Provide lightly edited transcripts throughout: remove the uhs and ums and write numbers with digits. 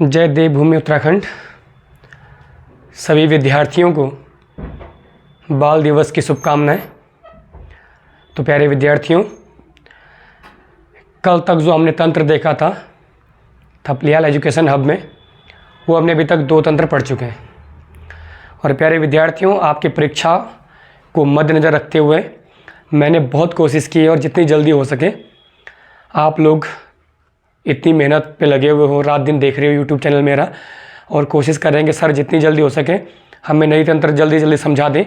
जय देवभूमि उत्तराखंड। सभी विद्यार्थियों को बाल दिवस की शुभकामनाएं। तो प्यारे विद्यार्थियों, कल तक जो हमने तंत्र देखा था थपलियाल एजुकेशन हब में, वो हमने अभी तक 2 तंत्र पढ़ चुके हैं। और प्यारे विद्यार्थियों, आपकी परीक्षा को मद्देनज़र रखते हुए मैंने बहुत कोशिश की है और जितनी जल्दी हो सके आप लोग इतनी मेहनत पे लगे हुए हो, रात दिन देख रहे हो यूट्यूब चैनल मेरा, और कोशिश करेंगे सर जितनी जल्दी हो सके हमें नई तंत्र जल्दी जल्दी समझा दें।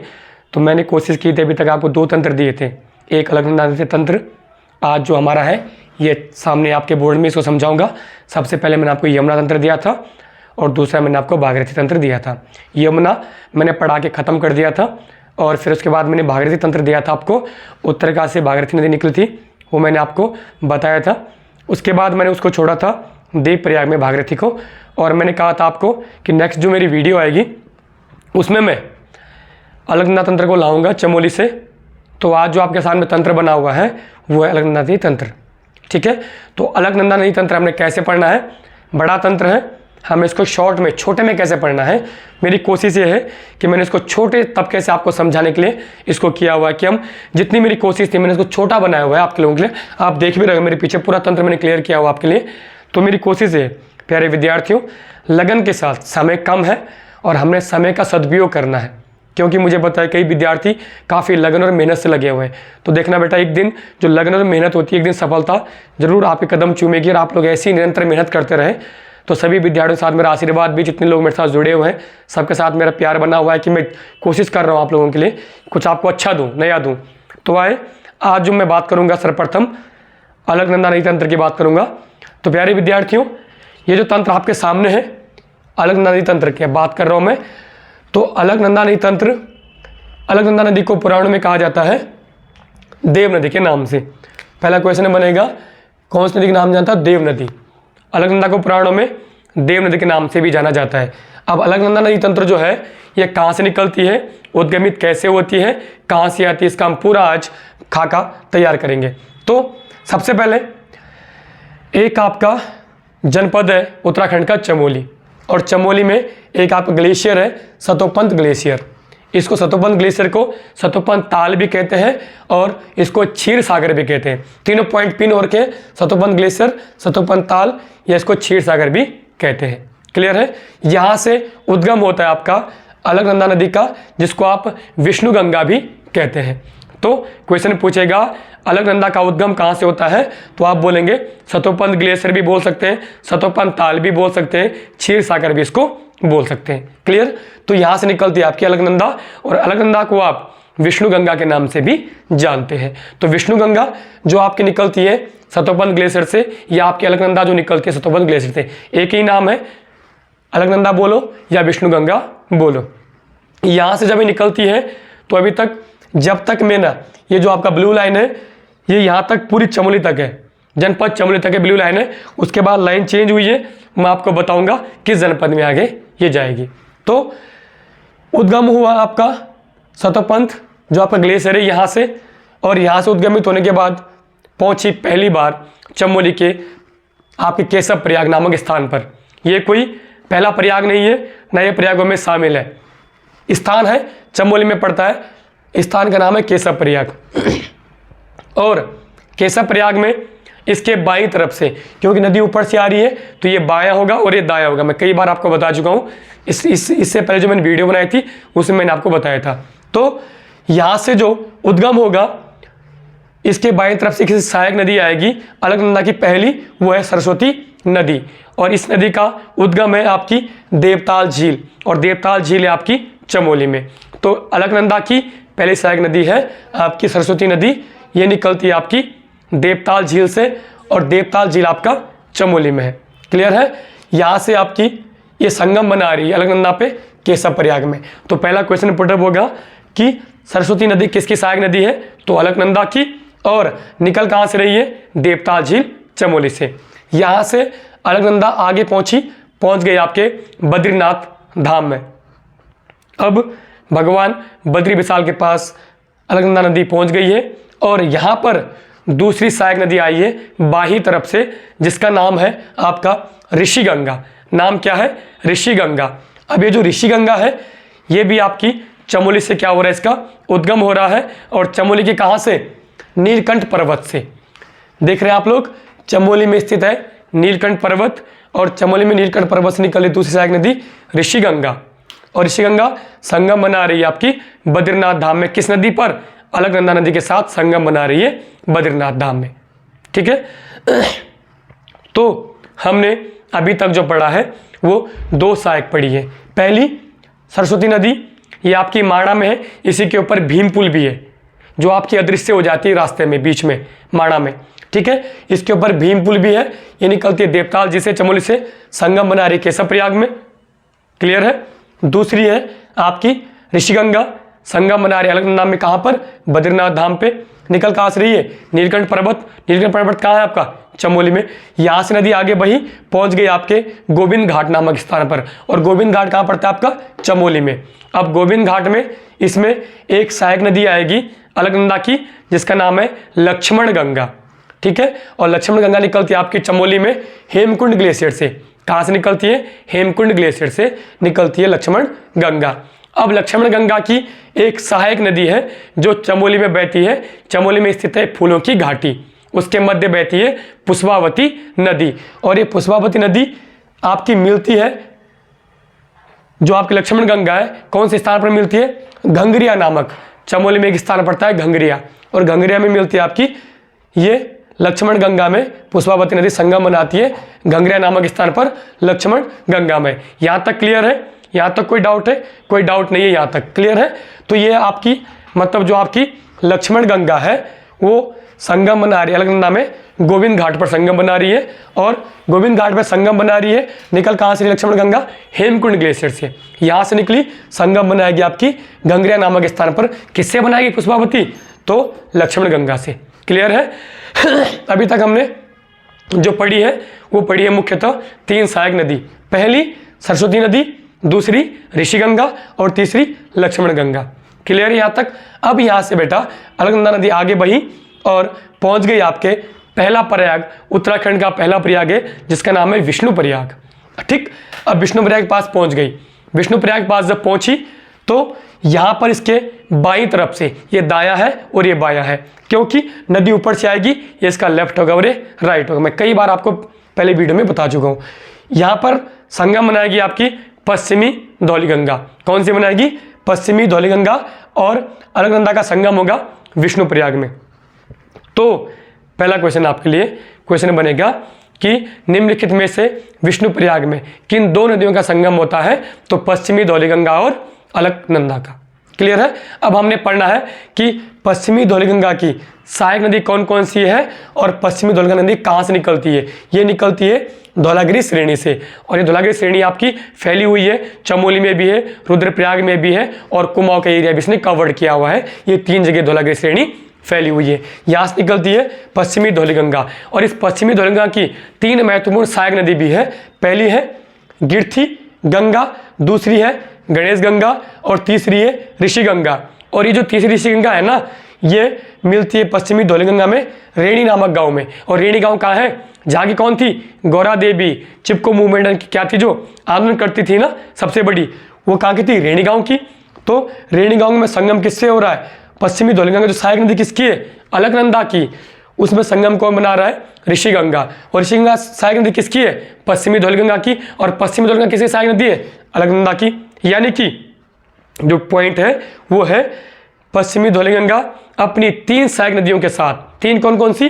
तो मैंने कोशिश की थी, अभी तक आपको 2 तंत्र दिए थे। एक अलकनंदा तंत्र आज जो हमारा है ये सामने आपके बोर्ड में इसको समझाऊंगा। सबसे पहले मैंने आपको यमुना तंत्र दिया था और दूसरा मैंने आपको भागीरथी तंत्र दिया था। यमुना मैंने पढ़ा के ख़त्म कर दिया था और फिर उसके बाद मैंने भागीरथी तंत्र दिया था आपको। उत्तरकाशी से भागीरथी नदी निकली थी, वो मैंने आपको बताया था। उसके बाद मैंने उसको छोड़ा था देवप्रयाग में भागीरथी को, और मैंने कहा था आपको कि नेक्स्ट जो मेरी वीडियो आएगी उसमें मैं अलकनंदा तंत्र को लाऊंगा चमोली से। तो आज जो आपके सामने तंत्र बना हुआ है वो है अलकनंदा नदी तंत्र, ठीक है। तो अलकनंदा नदी तंत्र हमने कैसे पढ़ना है, बड़ा तंत्र है, हमें इसको शॉर्ट में छोटे में कैसे पढ़ना है। मेरी कोशिश ये है कि मैंने इसको छोटे तबके से आपको समझाने के लिए इसको किया हुआ है कि हम जितनी मेरी कोशिश थी मैंने इसको छोटा बनाया हुआ है आपके लोगों के लिए। आप देख भी रहे हो मेरे पीछे पूरा तंत्र मैंने क्लियर किया हुआ आपके लिए। तो मेरी कोशिश है प्यारे विद्यार्थियों, लगन के साथ, समय कम है और हमने समय का सदुपयोग करना है, क्योंकि मुझे पता है कई विद्यार्थी काफ़ी लगन और मेहनत से लगे हुए हैं। तो देखना बेटा, एक दिन जो लगन और मेहनत होती है एक दिन सफलता जरूर आपके कदम चूमेगी, और आप लोग ऐसी निरंतर मेहनत करते रहें। तो सभी विद्यार्थियों के साथ मेरा आशीर्वाद भी, जितने लोग मेरे साथ जुड़े हुए हैं सबके साथ मेरा प्यार बना हुआ है कि मैं कोशिश कर रहा हूँ आप लोगों के लिए कुछ आपको अच्छा दूँ, नया दूँ। तो आए आज जो मैं बात करूँगा सर्वप्रथम अलकनंदा नदी तंत्र की बात करूँगा। तो प्यारे विद्यार्थियों, ये जो तंत्र आपके सामने है अलकनंदा नदी तंत्र की बात कर रहा हूँ मैं। तो अलकनंदा नदी तंत्र, अलकनंदा नदी को पुराणों में कहा जाता है देव नदी के नाम से। पहला क्वेश्चन बनेगा कौन सी नदी के नाम जानता है? देव नदी। अलकनंदा को पुराणों में देव नदी के नाम से भी जाना जाता है। अब अलकनंदा नदी तंत्र जो है ये कहाँ से निकलती है, उद्गमित कैसे होती है, कहाँ से आती है, इसका हम पूरा आज खाका तैयार करेंगे। तो सबसे पहले एक आपका जनपद है उत्तराखंड का चमोली, और चमोली में एक आपका ग्लेशियर है सतोपंत ग्लेशियर। इसको सतोपंत ग्लेशियर को सतोपंत ताल भी कहते हैं और इसको क्षीर सागर भी कहते हैं। तीनों पॉइंट पिन और के सतोपंत ग्लेशियर, सतोपंत ताल, या इसको क्षीर सागर भी कहते हैं। क्लियर है? यहाँ से उद्गम होता है आपका अलकनंदा नदी का, जिसको आप विष्णु गंगा भी कहते हैं। तो क्वेश्चन पूछेगा अलकनंदा का उद्गम कहाँ से होता है, तो आप बोलेंगे सतोपंत ग्लेशियर भी बोल सकते हैं, सतोपंत ताल भी बोल सकते हैं, क्षीर सागर भी इसको बोल सकते हैं। क्लियर? तो यहाँ से निकलती है आपकी अलकनंदा, और अलकनंदा को आप विष्णु गंगा के नाम से भी जानते हैं। तो विष्णु गंगा जो आपकी निकलती है सतोपंत ग्लेशियर से, या आपकी अलकनंदा जो निकलती है सतोपंत ग्लेशियर से, एक ही नाम है, अलकनंदा बोलो या विष्णु गंगा बोलो। यहाँ से जब ये निकलती है तो अभी तक, जब तक मैं ना, ये जो आपका ब्लू लाइन है ये यहाँ तक पूरी चमोली तक है, जनपद चमोली तक है ब्लू लाइन है। उसके बाद लाइन चेंज हुई है, मैं आपको बताऊंगा किस जनपद में आगे ये जाएगी। तो उद्गम हुआ आपका सतोपंत जो आपका ग्लेशियर है यहाँ से, और यहाँ से उद्गमित होने के बाद पहुंची पहली बार चमोली के आपके केशव प्रयाग नामक स्थान पर। ये कोई पहला प्रयाग नहीं है, नए प्रयागों में शामिल है, स्थान है चमोली में पड़ता है, स्थान का नाम है केशव प्रयाग। और केशव प्रयाग में इसके बाईं तरफ से, क्योंकि नदी ऊपर से आ रही है तो ये बायां होगा और ये दायां होगा। मैं कई बार आपको बता चुका हूँ, इससे पहले जो मैंने वीडियो बनाई थी उसमें मैंने आपको बताया था। तो यहाँ से जो उद्गम होगा इसके बाईं तरफ से किसी सहायक नदी आएगी अलकनंदा की पहली, वो है सरस्वती नदी, और इस नदी का उद्गम है आपकी देवताल झील, और देवताल झील है आपकी चमोली में। तो अलकनंदा की पहली सहायक नदी है आपकी सरस्वती नदी, ये निकलती है आपकी देवताल झील से, और देवताल झील आपका चमोली में है। क्लियर है? यहाँ से आपकी ये संगम बना रही है अलकनंदा पे केशव प्रयाग में। तो पहला क्वेश्चन पुटअप होगा कि सरस्वती नदी किसकी सहायक नदी है, तो अलकनंदा की, और निकल कहाँ से रही है, देवताल झील चमोली से। यहाँ से अलकनंदा आगे पहुँच गई आपके बद्रीनाथ धाम में। अब भगवान बद्री विशाल के पास अलकनंदा नदी पहुँच गई है, और यहाँ पर दूसरी सहायक नदी आई है बाही तरफ से, जिसका नाम है आपका ऋषि गंगा। नाम क्या है, ऋषि गंगा। अब ये जो ऋषि गंगा है ये भी आपकी चमोली से क्या हो रहा है, इसका उद्गम हो रहा है। और चमोली के कहाँ से, नीलकंठ पर्वत से। देख रहे हैं आप लोग, चमोली में स्थित है नीलकंठ पर्वत, और चमोली में नीलकंठ पर्वत से निकली दूसरी सहायक नदी ऋषि गंगा। और ऋषि गंगा संगम बना रही है आपकी बद्रीनाथ धाम में। किस नदी पर, अलकनंदा नदी के साथ संगम बना रही है बद्रीनाथ धाम में। ठीक है, तो हमने अभी तक जो पढ़ा है वो 2 सहायक पढ़ी है। पहली सरस्वती नदी, ये आपकी माणा में है, इसी के ऊपर भीम पुल भी है जो आपकी अदृश्य हो जाती है रास्ते में, बीच में माणा में। ठीक है, इसके ऊपर भीम पुल भी है, ये निकलती है देवताल जिसे चमोली से संगम बना रही है केशव प्रयाग में। क्लियर है। दूसरी है आपकी ऋषिगंगा, संगम बना रही है अलकनंदा में, कहाँ पर, बद्रीनाथ धाम पे। निकल कहाँ से रही है, नीलकंठ पर्वत। नीलकंठ पर्वत कहाँ है आपका, चमोली में। यहाँ से नदी आगे बही, पहुंच गई आपके गोविंद घाट नामक स्थान पर। और गोविंद घाट कहाँ पड़ता है आपका, चमोली में। अब गोविंद घाट में इसमें एक सहायक नदी आएगी अलकनंदा की, जिसका नाम है लक्ष्मण गंगा। ठीक है, और लक्ष्मण गंगा निकलती है आपकी चमोली में हेमकुंड ग्लेशियर से। कहाँ से निकलती है, हेमकुंड ग्लेशियर से निकलती है लक्ष्मण गंगा। अब लक्ष्मण गंगा की एक सहायक नदी है जो चमोली में बहती है। चमोली में स्थित है फूलों की घाटी, उसके मध्य बहती है पुष्पावती नदी। और ये पुष्पावती नदी आपकी मिलती है, जो आपकी लक्ष्मण गंगा है, कौन से स्थान पर मिलती है, घंगरिया नामक, चमोली में एक स्थान पड़ता है घंगरिया, और घंगरिया में मिलती है आपकी ये लक्ष्मण गंगा में पुष्पावती नदी संगम बनाती है घंगरिया नामक स्थान पर लक्ष्मण गंगा में। यहाँ तक क्लियर है, यहाँ तक कोई डाउट है, कोई डाउट नहीं है, यहाँ तक क्लियर है। तो ये आपकी मतलब जो आपकी लक्ष्मण गंगा है वो संगम बना रही है अलकनंदा में, गोविंद घाट पर संगम बना रही है। और गोविंद घाट पर संगम बना रही है, निकल कहाँ से लक्ष्मण गंगा, हेमकुंड ग्लेशियर से। यहाँ से निकली, संगम बनाएगी आपकी घंगरिया नामक स्थान पर। किससे बनाएगी पुष्पावती, तो लक्ष्मण गंगा से। क्लियर है। अभी तक हमने जो पढ़ी है वो पढ़ी है मुख्यतः 3 सहायक नदी। पहली सरस्वती नदी, दूसरी ऋषिगंगा, और तीसरी लक्ष्मण गंगा। क्लियर है यहाँ तक। अब यहाँ से बेटा अलकनंदा नदी आगे बही और पहुँच गई आपके पहला प्रयाग, उत्तराखंड का पहला प्रयाग है जिसका नाम है विष्णु प्रयाग। ठीक, अब विष्णु प्रयाग के पास पहुँच गई। विष्णु प्रयाग के पास जब पहुँची तो यहाँ पर इसके बाईं तरफ से ये दायां है और ये बायां है, क्योंकि नदी ऊपर से आएगी, ये इसका लेफ्ट होगा और ये राइट होगा। मैं कई बार आपको पहले वीडियो में बता चुका हूँ। यहाँ पर संगम बनाएगी आपकी पश्चिमी धौलीगंगा। कौन सी बनाएगी, पश्चिमी धौलीगंगा, और अलकनंदा का संगम होगा विष्णु प्रयाग में। तो पहला क्वेश्चन आपके लिए क्वेश्चन बनेगा कि निम्नलिखित में से विष्णु प्रयाग में किन 2 नदियों का संगम होता है, तो पश्चिमी धौलीगंगा और अलकनंदा का। क्लियर है। अब हमने पढ़ना है कि पश्चिमी धौलीगंगा की सहायक नदी कौन कौन सी है और पश्चिमी धौलीगंगा नदी कहाँ से निकलती है। ये निकलती है धौलागिरी श्रेणी से, और ये धौलागिरी श्रेणी आपकी फैली हुई है, चमोली में भी है, रुद्रप्रयाग में भी है, और कुमाऊं का एरिया भी इसने कवर्ड किया हुआ है। ये 3 जगह धौलागिरी श्रेणी फैली हुई है। यहाँ से निकलती है पश्चिमी धौलीगंगा, और इस पश्चिमी धौलीगंगा की 3 महत्वपूर्ण सहायक नदी भी है। पहली है गिरथी गंगा, दूसरी है गणेश गंगा, और तीसरी है ऋषि गंगा। और ये जो तीसरी ऋषि गंगा है ना, ये मिलती है पश्चिमी धौलीगंगा में रेणी नामक गांव में। और रेणी गांव कहाँ है, जहाँ की कौन थी, गौरा देवी चिपको मूवमेंट की क्या थी, जो आंदोलन करती थी ना सबसे बड़ी, वो कहाँ की थी, रेणी गांव की। तो रेणी गांव में संगम किससे हो रहा है, पश्चिमी धौलीगंगा जो सहायक नदी किसकी है, अलकनंदा की, उसमें संगम कौन बना रहा है, ऋषि गंगा। और ऋषि गंगा सहायक नदी किसकी है, पश्चिमी धौलीगंगा की। और पश्चिमी धौलीगंगा किसकी सहायक नदी है, अलकनंदा की। यानी कि जो पॉइंट है वो है पश्चिमी धौलीगंगा अपनी 3 सहायक नदियों के साथ, 3 कौन कौन सी,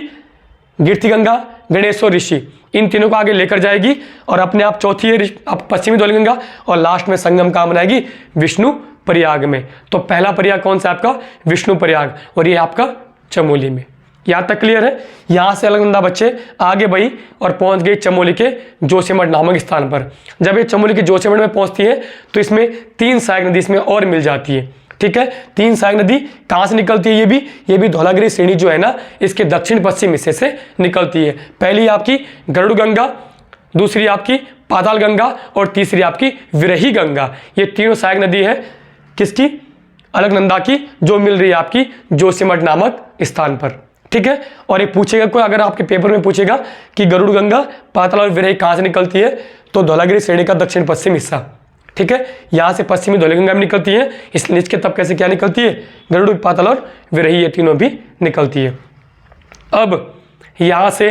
गिरथी गंगा, गणेश और ऋषि, इन तीनों को आगे लेकर जाएगी, और अपने आप चौथी है पश्चिमी धौलीगंगा, और लास्ट में संगम कहाँ बनाएगी, विष्णु प्रयाग में। तो पहला प्रयाग कौन सा आपका, विष्णु प्रयाग, और ये आपका चमोली में। यहाँ तक क्लियर है। यहाँ से अलकनंदा बच्चे आगे बढ़ी और पहुँच गई चमोली के जोशीमठ नामक स्थान पर। जब ये चमोली के जोशीमठ में पहुँचती है तो इसमें 3 सहायक नदी इसमें और मिल जाती है। ठीक है, 3 सहायक नदी कहाँ से निकलती है, ये भी धौलागिरी श्रेणी जो है ना, इसके दक्षिण पश्चिम हिस्से से निकलती है। पहली आपकी गरुड़ गंगा, दूसरी आपकी पाताल गंगा, और तीसरी आपकी विरही गंगा। ये तीनों सहायक नदी है किसकी, अलकनंदा की, जो मिल रही है आपकी जोशीमठ नामक स्थान पर। ठीक है। और ये पूछेगा कोई, अगर आपके पेपर में पूछेगा कि गरुड़ गंगा, पाताल और विरही कहाँ से निकलती है, तो धौलागिरी श्रेणी का दक्षिण पश्चिम हिस्सा, ठीक है, यहाँ से पश्चिमी धौलागंगा में निकलती है। इसलिए नीचे तब कैसे क्या निकलती है, गरुड़, पाताल और विरही, ये तीनों भी निकलती है। अब यहाँ से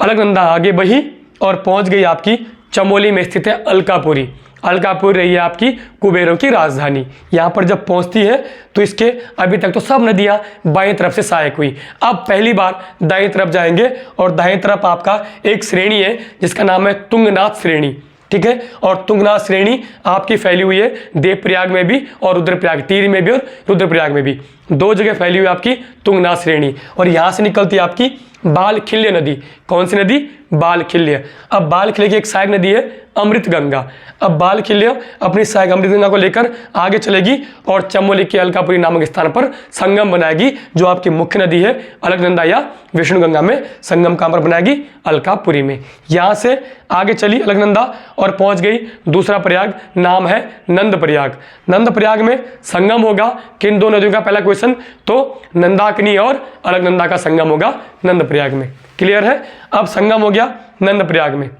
अलकनंदा आगे बढ़ी और पहुंच गई आपकी चमोली में स्थित है अलकापुरी। अलकापुरी रही है आपकी कुबेरों की राजधानी। यहाँ पर जब पहुंचती है तो इसके अभी तक तो सब नदियाँ बाएं तरफ से सहायक हुई, अब पहली बार दाएं तरफ जाएंगे और दाएं तरफ आपका एक श्रेणी है जिसका नाम है तुंगनाथ श्रेणी, ठीक है। और तुंगनाथ श्रेणी आपकी फैली हुई है देवप्रयाग में भी और रुद्रप्रयाग, टिहरी में भी और रुद्रप्रयाग में भी, दो जगह फैली हुई आपकी तुंगनाथ श्रेणी। और यहाँ से निकलती है आपकी बालखिल्य नदी। कौन सी नदी, बालखिल्य। अब बालखिल्य की एक सहायक नदी है अमृत गंगा। अब बालखिल्य अपनी सहायक अमृत गंगा को लेकर आगे चलेगी और चमोली के अलकापुरी नामक स्थान पर संगम बनाएगी, जो आपकी मुख्य नदी है अलकनंदा या विष्णु गंगा में संगम कहाँ पर बनाएगी, अलकापुरी में। यहाँ से आगे चली अलकनंदा और पहुंच गई दूसरा प्रयाग, नाम है नंद प्रयाग। नंद प्रयाग में संगम होगा किन दो नदियों का, पहला क्वेश्चन, तो नंदाकिनी और अलकनंदा का संगम होगा नंद प्रयाग में। क्लियर है। अब संगम हो गया नंद प्रयाग में।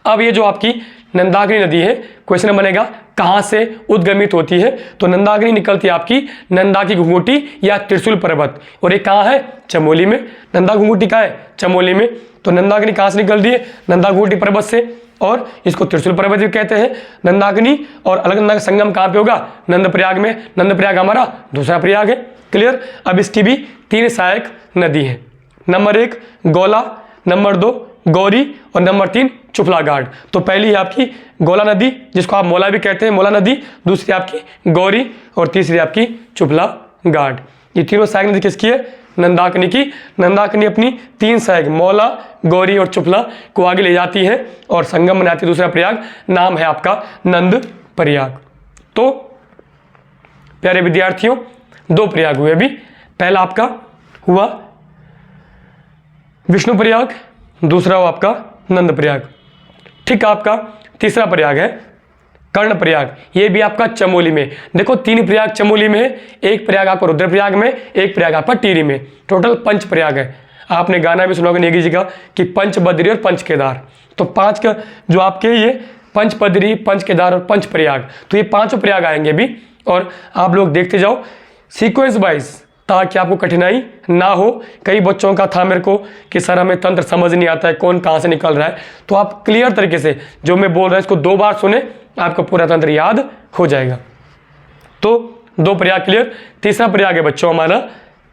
अब ये जो आपकी नंदाकिनी नदी है, क्वेश्चन बनेगा कहाँ से उद्गमित होती है, तो नंदाकिनी निकलती है आपकी नंदा की घुंघुटी या त्रिशूल पर्वत, और ये कहाँ है, चमोली में। नंदा घुंघुटी कहाँ है, चमोली में। तो नंदाकिनी कहाँ से निकलती है, नंदा घुंघुटी पर्वत से, और इसको त्रिशूल पर्वत भी कहते हैं। नंदाकिनी और अलकनंदा का संगम कहाँ पे होगा, नंद प्रयाग में। नंद प्रयाग हमारा दूसरा प्रयाग है। क्लियर। अब इसकी भी तीन सहायक नदी है, नंबर 1 गोला, नंबर 2 गौरी और नंबर 3 चुफला घाट। तो पहली है आपकी गोला नदी, जिसको आप मोला भी कहते हैं, मोला नदी, दूसरी आपकी गौरी और तीसरी आपकी चुफला घाट। ये तीनों सहायक नदी किसकी है, नंदाकिनी की। नंदाकिनी अपनी तीन सहायक मोला, गौरी और चुफला को आगे ले जाती है और संगम बनाती है दूसरा प्रयाग, नाम है आपका नंद प्रयाग। तो प्यारे विद्यार्थियों, दो प्रयाग हुए अभी, पहला आपका हुआ विष्णु प्रयाग, दूसरा हुआ आपका नंद प्रयाग। ठीक है। आपका तीसरा प्रयाग है कर्ण प्रयाग, ये भी आपका चमोली में। देखो 3 प्रयाग चमोली में है, एक प्रयाग आपका रुद्रप्रयाग में, एक प्रयाग आपका टिहरी में, टोटल 5 प्रयाग है। आपने गाना भी सुना होगा नेगी जी का कि पंच बद्री और पंच केदार। तो 5 का जो आपके ये पंच बद्री, पंच केदार और पंच प्रयाग, तो ये 5 प्रयाग आएंगे भी। और आप लोग देखते जाओ सीक्वेंस वाइज, ताकि आपको कठिनाई ना हो। कई बच्चों का था मेरे को कि सर हमें तंत्र समझ नहीं आता है, कौन कहाँ से निकल रहा है। तो आप क्लियर तरीके से जो मैं बोल रहा हूँ इसको 2 बार सुने, आपको पूरा तंत्र याद हो जाएगा। तो 2 प्रयाग क्लियर। तीसरा प्रयाग है बच्चों हमारा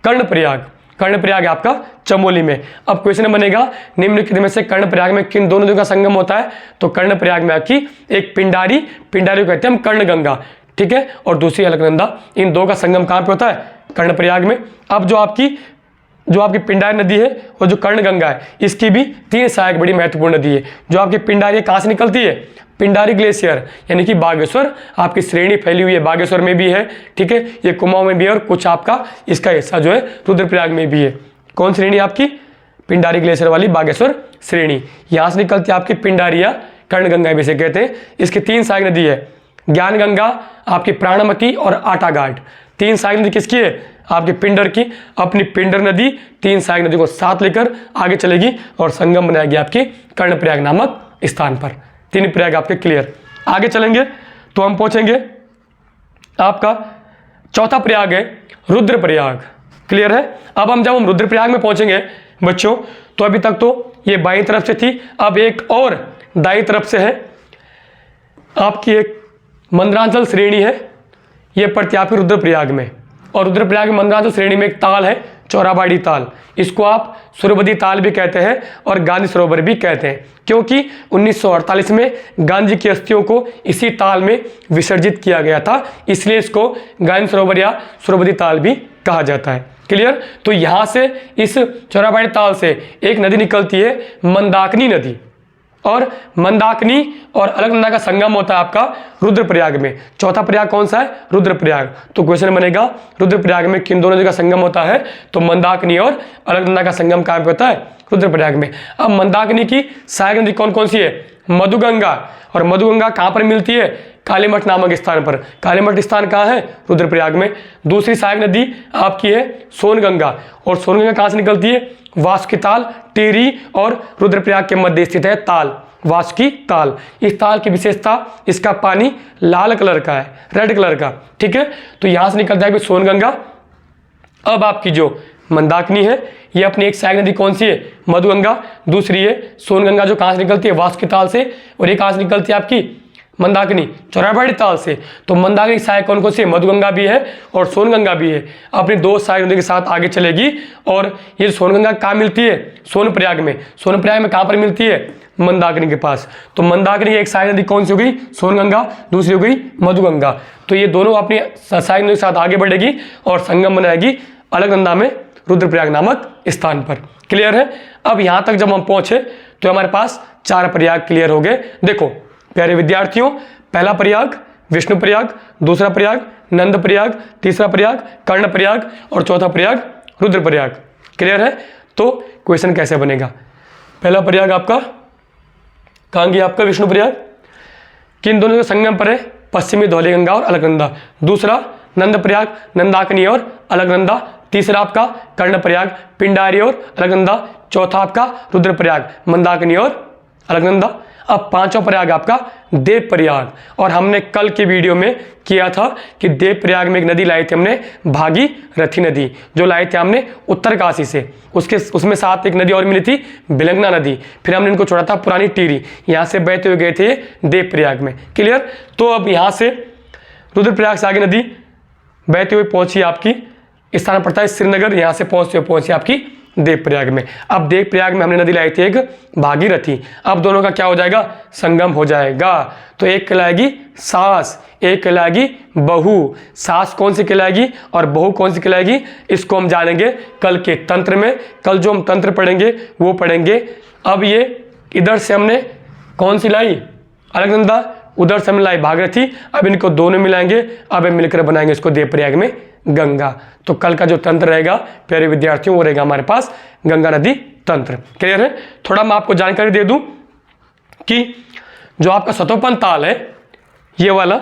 कर्ण प्रयाग। कर्ण प्रयाग है आपका चमोली में। अब क्वेश्चन बनेगा निम्नलिखित में से कर्ण प्रयाग में किन दोनों नदियों का संगम होता है, तो कर्ण प्रयाग में आपकी एक पिंडारी, पिंडारी को कहते हैं हम कर्ण गंगा, ठीक है, और दूसरी अलकनंदा। इन 2 का संगम कहाँ पे होता है, कर्ण प्रयाग में। अब जो आपकी पिंडारी नदी है और जो कर्ण गंगा है, इसकी भी 3 सहायक बड़ी महत्वपूर्ण नदी है। जो आपकी पिंडारी कहाँ से निकलती है, पिंडारी ग्लेशियर यानी कि बागेश्वर, आपकी श्रेणी फैली हुई है, बागेश्वर में भी है, ठीक है, ये कुमाऊं में भी है, और कुछ आपका इसका हिस्सा जो है रुद्रप्रयाग में भी है। कौन श्रेणी आपकी, पिंडारी ग्लेशियर वाली बागेश्वर श्रेणी। यहाँ से निकलती है आपकी पिंडारी या कर्ण गंगा भी से कहते हैं। इसकी 3 सहायक नदी है, ज्ञान गंगा, आपकी प्राणमती और आटा घाट। 3 सहायक नदी किसकी है, आपकी पिंडर की। अपनी पिंडर नदी 3 सहायक नदी को साथ लेकर आगे चलेगी और संगम बनाएगी आपकी कर्णप्रयाग नामक स्थान पर। 3 प्रयाग आपके क्लियर। आगे चलेंगे तो हम पहुंचेंगे आपका चौथा प्रयाग है रुद्रप्रयाग। क्लियर है। अब जब हम रुद्रप्रयाग में पहुंचेंगे बच्चों, तो अभी तक तो ये बाईं तरफ से थी, अब एक और दाईं तरफ से है आपकी एक मंदरांचल श्रेणी है, ये पड़ती है आपकी रुद्रप्रयाग में। और रुद्रप्रयाग में मंदरांचल श्रेणी में एक ताल है चौराबाड़ी ताल, इसको आप सुरबदी ताल भी कहते हैं और गांधी सरोवर भी कहते हैं, क्योंकि 1948 में गांधी की अस्थियों को इसी ताल में विसर्जित किया गया था, इसलिए इसको गांधी सरोवर या सुरबदी ताल भी कहा जाता है। क्लियर। तो यहाँ से इस चौराबाड़ी ताल से एक नदी निकलती है मंदाकिनी नदी, और मंदाकिनी और अलकनंदा का संगम होता है आपका रुद्रप्रयाग में। चौथा प्रयाग कौन सा है, रुद्रप्रयाग। तो क्वेश्चन बनेगा रुद्रप्रयाग में किन दोनों नदी का संगम होता है, तो मंदाकिनी और अलकनंदा का संगम कहाँ पे होता है, रुद्रप्रयाग में। अब मंदाकिनी की सहायक नदी कौन कौन सी है, मधुगंगा। और मधुगंगा कहाँ पर मिलती है? कालीमठ नामक स्थान पर। कालीमठ स्थान कहाँ है? रुद्रप्रयाग में। दूसरी सहायक नदी आपकी है सोनगंगा, और सोनगंगा कहाँ से निकलती है? वासुकी ताल, टिहरी और रुद्रप्रयाग के मध्य स्थित है ताल, वासुकी ताल। इस ताल की विशेषता, इसका पानी लाल कलर का है, रेड कलर का, ठीक है। तो यहाँ से निकलता है सोनगंगा। अब आपकी जो मंदाकिनी है, ये अपनी एक सहायक नदी कौन सी है? मधुगंगा। दूसरी है सोनगंगा, जो कहाँ से निकलती है? वासुकी ताल से। और ये कहाँ से निकलती है आपकी? मंदाकिनी, चौराबाड़ी ताल से। तो मंदाकिनी सहायक कौन कौन सी? मधुगंगा भी है और सोनगंगा भी है। अपनी दो सहायक नदी के साथ आगे चलेगी। और ये सोनगंगा कहाँ मिलती है? सोनप्रयाग में। सोनप्रयाग में कहाँ पर मिलती है? मंदाकिनी के पास। तो मंदाकिनी की एक सहायक नदी कौन सी हो गई? सोनगंगा। दूसरी हो गई मधुगंगा। तो ये दोनों अपनी सहायक नदी के साथ आगे बढ़ेगी और संगम बनाएगी अलकनंदा में, रुद्रप्रयाग नामक स्थान पर। क्लियर है? अब यहाँ तक जब हम पहुंचे तो हमारे पास 4 प्रयाग क्लियर हो गए। देखो प्यारे विद्यार्थियों, पहला प्रयाग विष्णु प्रयाग, दूसरा प्रयाग नंद प्रयाग, तीसरा प्रयाग कर्ण प्रयाग और चौथा प्रयाग रुद्रप्रयाग। क्लियर है? तो क्वेश्चन कैसे बनेगा? पहला प्रयाग आपका कहाँ गया? आपका विष्णु प्रयाग। किन दोनों के संगम पर है? पश्चिमी धौलीगंगा और अलकनंदा। दूसरा नंद प्रयाग, नंदाकिनी और अलकनंदा। तीसरा आपका कर्ण प्रयाग, पिंडारी और अलकनंदा। चौथा आपका रुद्रप्रयाग, मंदाकिनी और अलकनंदा। अब पांचवा प्रयाग आपका देव प्रयाग। और हमने कल की वीडियो में किया था कि देव प्रयाग में एक नदी लाई थी हमने, भागीरथी नदी, जो लाई थी हमने उत्तरकाशी से। उसमें साथ एक नदी और मिली थी, बिलंगना नदी। फिर हमने इनको छोड़ा था पुरानी टिहरी, यहाँ से बहते हुए गए थे देव प्रयाग में। क्लियर? तो अब यहाँ से रुद्रप्रयाग से आगे नदी बहती हुई पहुंची आपकी स्थान पड़ता है श्रीनगर, यहाँ से पहुंचते हुए पहुंची आपकी देवप्रयाग में। अब देवप्रयाग में हमने नदी लाई थी एक भागीरथी। अब दोनों का क्या हो जाएगा? संगम हो जाएगा। तो एक कहलाएगी सास, एक कहलाएगी बहू। सास कौन सी कहलाएगी और बहू कौन सी कहलाएगी, इसको हम जानेंगे कल के तंत्र में। कल जो हम तंत्र पढ़ेंगे वो पढ़ेंगे। अब ये इधर से हमने कौन सी लाई? अलकनंदा। उधर से हमने लाई भागीरथी। अब इनको दोनों मिलाएंगे, अब हम मिलकर बनाएंगे इसको देवप्रयाग में गंगा। तो कल का जो तंत्र रहेगा प्यारे विद्यार्थियों, वो रहेगा हमारे पास गंगा नदी तंत्र। क्लियर है? थोड़ा मैं आपको जानकारी दे दूं कि जो आपका सतोपंथ ताल है, ये वाला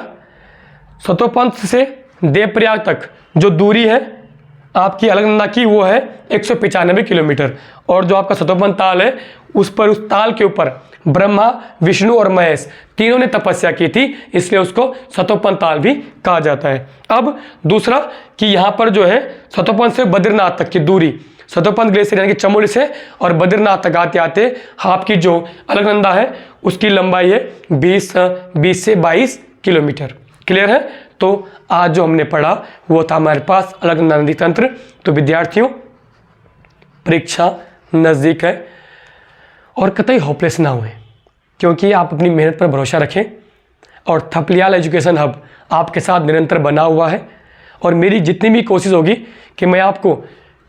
सतोपंथ से देवप्रयाग तक जो दूरी है आपकी अलकनंदा की, वो है 195 किलोमीटर। और जो आपका सतोपंथ ताल है, उस ताल के ऊपर ब्रह्मा, विष्णु और महेश तीनों ने तपस्या की थी, इसलिए उसको सतोपंथ ताल भी कहा जाता है। अब दूसरा कि यहाँ पर जो है सतोपंथ से बद्रीनाथ तक की दूरी, सतोपंथ ग्लेशियर यानी कि चमोली से और बद्रीनाथ तक आते आते आपकी जो अलकनंदा है उसकी लंबाई है 20 से 22 किलोमीटर। क्लियर है? तो आज जो हमने पढ़ा वो था हमारे पास अलकनंदा नदी तंत्र। तो विद्यार्थियों, परीक्षा नज़दीक है और कतई होपलेस ना हुए, क्योंकि आप अपनी मेहनत पर भरोसा रखें और थपलियाल एजुकेशन हब आपके साथ निरंतर बना हुआ है। और मेरी जितनी भी कोशिश होगी कि मैं आपको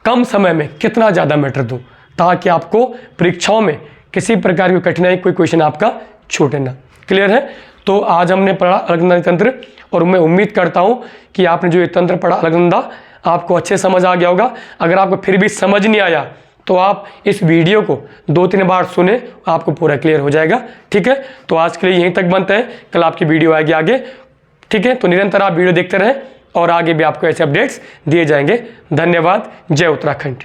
कम समय में कितना ज़्यादा मैटर दूं, ताकि आपको परीक्षाओं में किसी प्रकार की कठिनाई, कोई क्वेश्चन आपका छूटे ना। क्लियर है? तो आज हमने पढ़ा अलकनंदा तंत्र, और मैं उम्मीद करता हूँ कि आपने जो ये तंत्र पढ़ा अलकनंदा आपको अच्छे समझ आ गया होगा। अगर आपको फिर भी समझ नहीं आया तो आप इस वीडियो को 2-3 बार सुने, आपको पूरा क्लियर हो जाएगा। ठीक है? तो आज के लिए यहीं तक बनते हैं, कल आपकी वीडियो आएगी आगे। ठीक है? तो निरंतर आप वीडियो देखते रहें और आगे भी आपको ऐसे अपडेट्स दिए जाएंगे। धन्यवाद। जय उत्तराखंड।